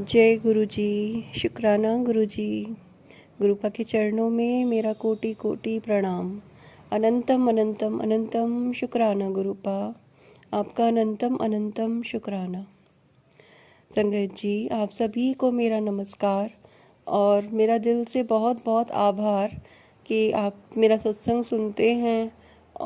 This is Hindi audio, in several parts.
जय गुरु जी। शुक्राना गुरु जी। गुरुपा के चरणों में मेरा कोटि कोटि प्रणाम। अनंतम अनंतम अनंतम शुक्राना गुरुपा, आपका अनंतम अनंतम शुक्राना। संगत जी, आप सभी को मेरा नमस्कार और मेरा दिल से बहुत बहुत आभार कि आप मेरा सत्संग सुनते हैं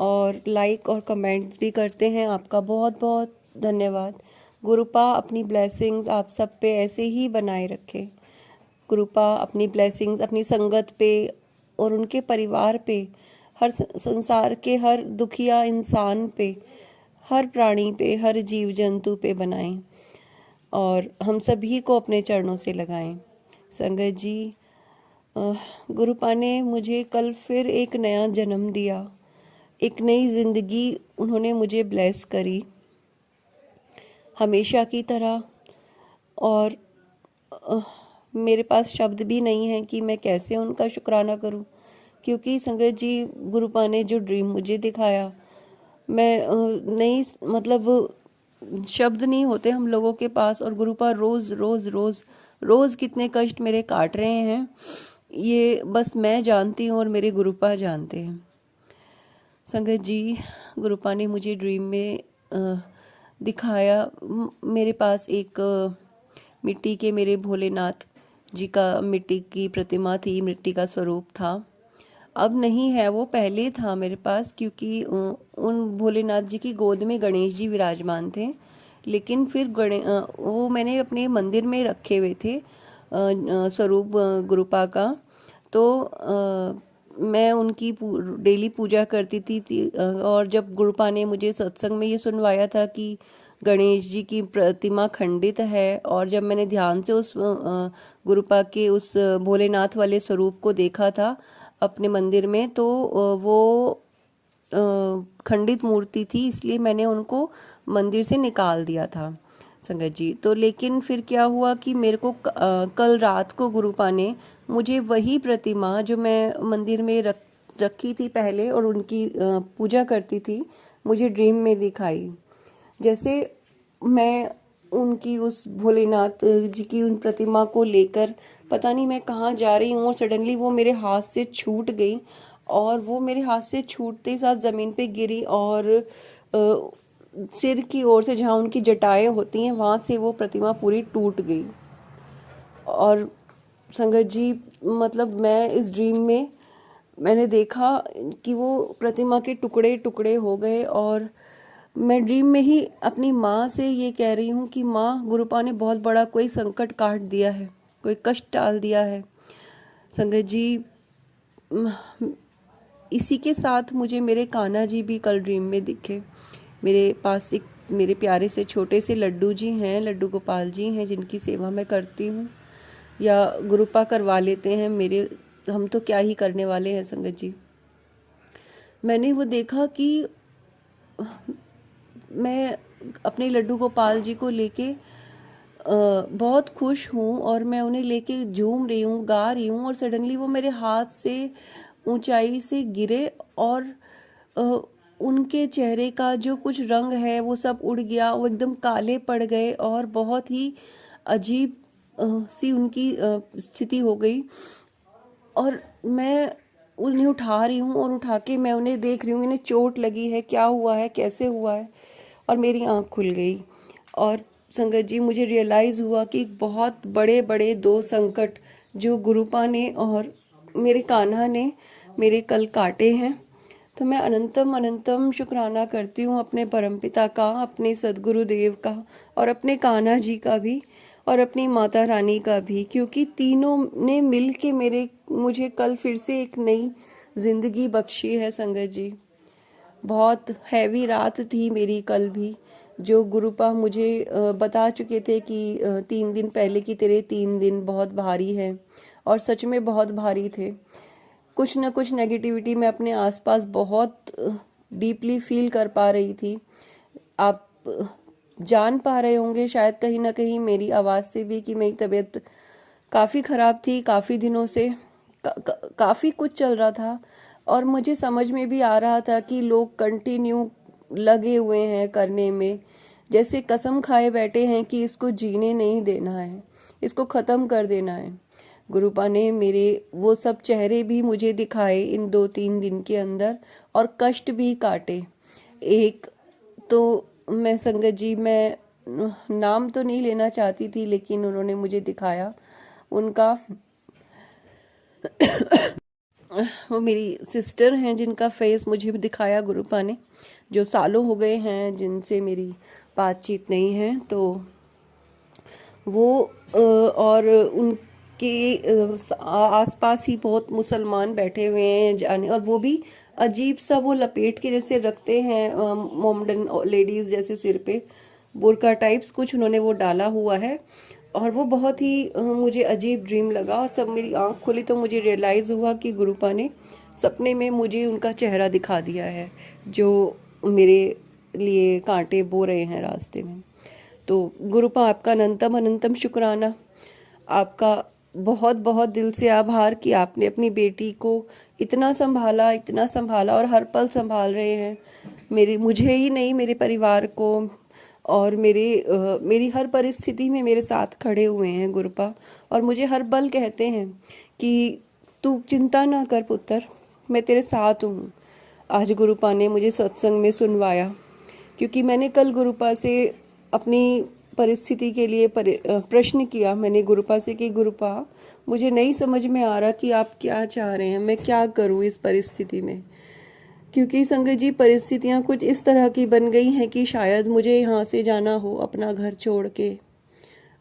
और लाइक और कमेंट्स भी करते हैं। आपका बहुत बहुत धन्यवाद। गुरुपा अपनी ब्लेसिंग्स आप सब पे ऐसे ही बनाए रखे। गुरुपा अपनी ब्लेसिंग्स अपनी संगत पे और उनके परिवार पे, हर संसार के हर दुखिया इंसान पे, हर प्राणी पे, हर जीव जंतु पे बनाएं और हम सभी को अपने चरणों से लगाएं। संगत जी, गुरुपा ने मुझे कल फिर एक नया जन्म दिया, एक नई ज़िंदगी उन्होंने मुझे ब्लेस करी हमेशा की तरह। और मेरे पास शब्द भी नहीं है कि मैं कैसे उनका शुक्राना करूं, क्योंकि संगत जी, गुरुपा ने जो ड्रीम मुझे दिखाया, मैं नहीं, मतलब शब्द नहीं होते हम लोगों के पास। और गुरुपा रोज़ रोज़ रोज़ रोज़ कितने कष्ट मेरे काट रहे हैं, ये बस मैं जानती हूँ और मेरे गुरुपा जानते हैं। संगत जी, गुरुपा ने मुझे ड्रीम में दिखाया, मेरे पास एक मिट्टी के मेरे भोलेनाथ जी का मिट्टी की प्रतिमा थी, मिट्टी का स्वरूप था। अब नहीं है वो, पहले था मेरे पास, क्योंकि उन भोलेनाथ जी की गोद में गणेश जी विराजमान थे। लेकिन फिर वो मैंने अपने मंदिर में रखे हुए थे स्वरूप गुरुपा का। तो मैं उनकी डेली पूजा करती थी। और जब गुरुपा ने मुझे सत्संग में ये सुनवाया था कि गणेश जी की प्रतिमा खंडित है, और जब मैंने ध्यान से उस गुरुपा के उस भोलेनाथ वाले स्वरूप को देखा था अपने मंदिर में, तो वो खंडित मूर्ति थी, इसलिए मैंने उनको मंदिर से निकाल दिया था संगत जी। तो लेकिन फिर क्या हुआ कि मेरे को कल रात को गुरुपा ने मुझे वही प्रतिमा जो मैं मंदिर में रखी थी पहले और उनकी पूजा करती थी, मुझे ड्रीम में दिखाई। जैसे मैं उनकी उस भोलेनाथ जी की उन प्रतिमा को लेकर पता नहीं मैं कहाँ जा रही हूँ, और सडनली वो मेरे हाथ से छूट गई, और वो मेरे हाथ से छूटते ही साथ ज़मीन पे गिरी, और सिर की ओर से जहाँ उनकी जटाएं होती हैं वहाँ से वो प्रतिमा पूरी टूट गई। और संगत जी, मतलब मैं इस ड्रीम में मैंने देखा कि वो प्रतिमा के टुकड़े टुकड़े हो गए, और मैं ड्रीम में ही अपनी माँ से ये कह रही हूँ कि माँ, गुरुपा ने बहुत बड़ा कोई संकट काट दिया है, कोई कष्ट टाल दिया है। संगत जी, इसी के साथ मुझे मेरे कान्हा जी भी कल ड्रीम में दिखे। मेरे पास एक मेरे प्यारे से छोटे से लड्डू जी हैं, लड्डू गोपाल जी हैं, जिनकी सेवा मैं करती हूँ, या गुरुपा करवा लेते हैं मेरे, हम तो क्या ही करने वाले हैं संगत जी। मैंने वो देखा कि मैं अपने लड्डू गोपाल जी को लेके बहुत खुश हूँ, और मैं उन्हें लेके झूम रही हूँ, गा रही हूँ, और सडनली वो मेरे हाथ से ऊंचाई से गिरे, और उनके चेहरे का जो कुछ रंग है वो सब उड़ गया, वो एकदम काले पड़ गए, और बहुत ही अजीब सी उनकी स्थिति हो गई। और मैं उन्हें उठा रही हूँ, और उठा के मैं उन्हें देख रही हूँ, इन्हें चोट लगी है, क्या हुआ है, कैसे हुआ है, और मेरी आँख खुल गई। और संगत जी, मुझे रियलाइज़ हुआ कि बहुत बड़े बड़े दो संकट जो गुरुपा ने और मेरे कान्हा ने मेरे कल काटे हैं। तो मैं अनंतम अनंतम शुक्राना करती हूँ अपने परमपिता का, अपने सदगुरुदेव का, और अपने कान्हा जी का भी, और अपनी माता रानी का भी, क्योंकि तीनों ने मिल के मुझे कल फिर से एक नई जिंदगी बख्शी है संगत जी। बहुत हैवी रात थी मेरी कल भी, जो गुरुपा मुझे बता चुके थे कि 3 दिन पहले कि तेरे 3 दिन बहुत भारी हैं, और सच में बहुत भारी थे। कुछ न कुछ नेगेटिविटी मैं अपने आसपास बहुत डीपली फील कर पा रही थी। आप जान पा रहे होंगे शायद कहीं ना कहीं मेरी आवाज़ से भी कि मेरी तबीयत काफ़ी ख़राब थी, काफ़ी दिनों से काफ़ी कुछ चल रहा था, और मुझे समझ में भी आ रहा था कि लोग कंटिन्यू लगे हुए हैं करने में, जैसे कसम खाए बैठे हैं कि इसको जीने नहीं देना है, इसको ख़त्म कर देना है। गुरुपा ने मेरे वो सब चेहरे भी मुझे दिखाए इन 2-3 दिन के अंदर, और कष्ट भी काटे। एक तो मैं संगत जी, मैं नाम तो नहीं लेना चाहती थी, लेकिन उन्होंने मुझे दिखाया उनका, वो मेरी सिस्टर हैं जिनका फेस मुझे भी दिखाया गुरुपा ने, जो सालों हो गए हैं जिनसे मेरी बातचीत नहीं है। तो वो और उनके आसपास ही बहुत मुसलमान बैठे हुए हैं जाने, और वो भी अजीब सा वो लपेट के जैसे रखते हैं, मोमडन लेडीज जैसे सिर पे बुरका टाइप्स कुछ उन्होंने वो डाला हुआ है। और वो बहुत ही मुझे अजीब ड्रीम लगा, और जब मेरी आंख खुली तो मुझे रियलाइज़ हुआ कि गुरुपा ने सपने में मुझे उनका चेहरा दिखा दिया है, जो मेरे लिए कांटे बो रहे हैं रास्ते में। तो गुरुपा, आपका अनंतम अनंतम शुक्राना, आपका बहुत बहुत दिल से आभार कि आपने अपनी बेटी को इतना संभाला और हर पल संभाल रहे हैं। मुझे ही नहीं, मेरे परिवार को, और मेरी हर परिस्थिति में मेरे साथ खड़े हुए हैं गुरुपा, और मुझे हर पल कहते हैं कि तू चिंता ना कर पुत्र, मैं तेरे साथ हूँ। आज गुरुपा ने मुझे सत्संग में सुनवाया, क्योंकि मैंने कल गुरुपा से अपनी परिस्थिति के लिए प्रश्न किया। मैंने गुरुपा से कि गुरुपा, मुझे नहीं समझ में आ रहा कि आप क्या चाह रहे हैं, मैं क्या करूं इस परिस्थिति में, क्योंकि संगत जी परिस्थितियां कुछ इस तरह की बन गई हैं कि शायद मुझे यहाँ से जाना हो, अपना घर छोड़ के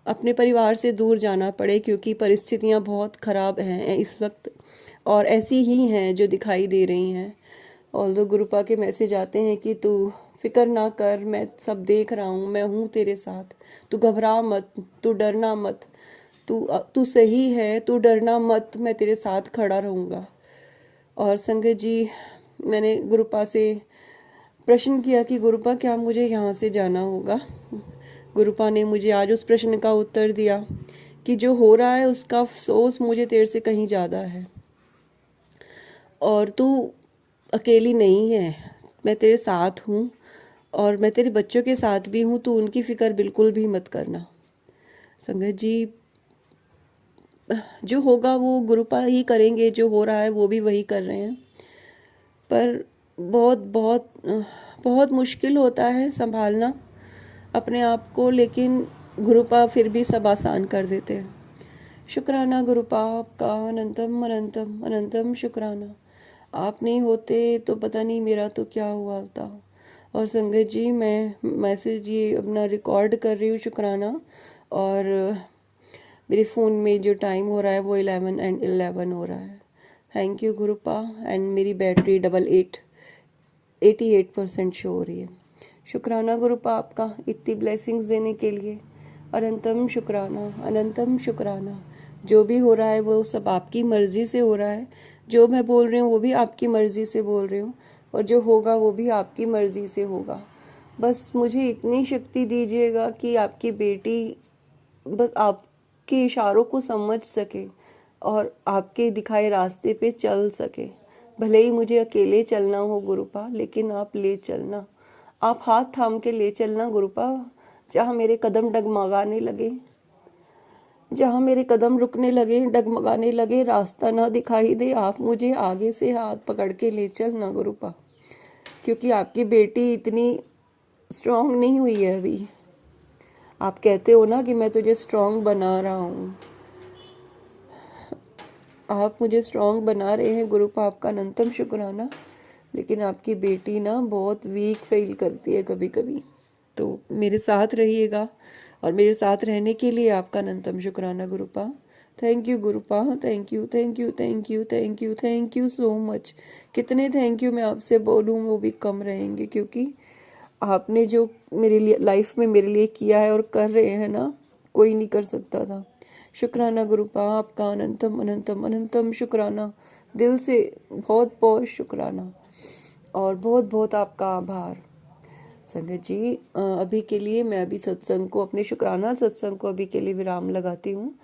अपने परिवार से दूर जाना पड़े, क्योंकि परिस्थितियां बहुत ख़राब हैं इस वक्त, और ऐसी ही हैं जो दिखाई दे रही हैं। ऑल्दो गुरुपा के मैसेज आते हैं कि तू फिक्र ना कर, मैं सब देख रहा हूँ, मैं हूँ तेरे साथ, तू घबरा मत, तू डरना मत, तू सही है, तू डरना मत, मैं तेरे साथ खड़ा रहूँगा। और संगत जी, मैंने गुरुपा से प्रश्न किया कि गुरुपा, क्या मुझे यहाँ से जाना होगा? गुरुपा ने मुझे आज उस प्रश्न का उत्तर दिया कि जो हो रहा है उसका अफसोस मुझे तेरे से कहीं ज़्यादा है, और तू अकेली नहीं है, मैं तेरे साथ हूँ, और मैं तेरे बच्चों के साथ भी हूँ, तू उनकी फ़िक्र बिल्कुल भी मत करना। संगत जी, जो होगा वो गुरुपा ही करेंगे, जो हो रहा है वो भी वही कर रहे हैं, पर बहुत बहुत बहुत मुश्किल होता है संभालना अपने आप को, लेकिन गुरुपा फिर भी सब आसान कर देते हैं। शुक्राना गुरुपा, आपका अनंतम अनंतम अनंतम शुक्राना। आप नहीं होते तो पता नहीं मेरा तो क्या हुआ होता। और संगत जी, मैं मैसेज ये अपना रिकॉर्ड कर रही हूँ शुक्राना, और मेरे फ़ोन में जो टाइम हो रहा है वो 11:11 हो रहा है। Thank you गुरुपा। एंड मेरी बैटरी 88% शो हो रही है। शुक्राना गुरुपा आपका इतनी ब्लेसिंग्स देने के लिए, अनंतम शुक्राना अनंतम शुक्राना। जो भी हो रहा है वो सब आपकी मर्ज़ी से हो रहा है, जो मैं बोल रही हूँ वो भी आपकी मर्ज़ी से बोल रही हूँ, और जो होगा वो भी आपकी मर्ज़ी से होगा। बस मुझे इतनी शक्ति दीजिएगा कि आपकी बेटी बस आपके इशारों को समझ सके और आपके दिखाए रास्ते पे चल सके। भले ही मुझे अकेले चलना हो गुरुपा, लेकिन आप ले चलना, आप हाथ थाम के ले चलना गुरुपा। जहाँ मेरे कदम डगमगाने लगे, जहाँ मेरे कदम रुकने लगे, डगमगाने लगे, रास्ता ना दिखाई दे, आप मुझे आगे से हाथ पकड़ के ले चलना गुरुपा, क्योंकि आपकी बेटी इतनी स्ट्रांग नहीं हुई है अभी। आप कहते हो ना कि मैं तुझे स्ट्रांग बना रहा हूँ, आप मुझे स्ट्रांग बना रहे हैं गुरुपा, आपका अनंतम शुक्राना। लेकिन आपकी बेटी ना बहुत वीक फील करती है कभी कभी, तो मेरे साथ रहिएगा, और मेरे साथ रहने के लिए आपका अनंतम शुक्राना Gurupa. Thank you Gurupa, thank you thank you thank you thank you thank you so much. कितने थैंक यू मैं आपसे बोलूँ वो भी कम रहेंगे, क्योंकि आपने जो मेरे लिए लाइफ में मेरे लिए किया है और कर रहे हैं ना, कोई नहीं कर सकता था। शुक्राना गुरुपा, आपका अनंतम अनंतम अनंतम शुक्राना, दिल से बहुत बहुत शुक्राना, और बहुत बहुत आपका आभार। संगत जी, अभी के लिए मैं अभी सत्संग को, अपने शुक्राना सत्संग को अभी के लिए विराम लगाती हूँ,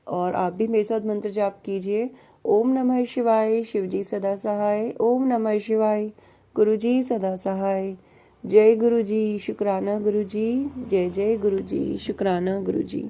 और आप भी मेरे साथ मंत्र जाप कीजिए। ओम नमः शिवाय, शिव जी सदा सहाय। ओम नमः शिवाय, गुरु जी सदा सहाय। जय गुरु जी, शुक्राना गुरु जी, जय जय गुरु जी, शुक्राना गुरु जी।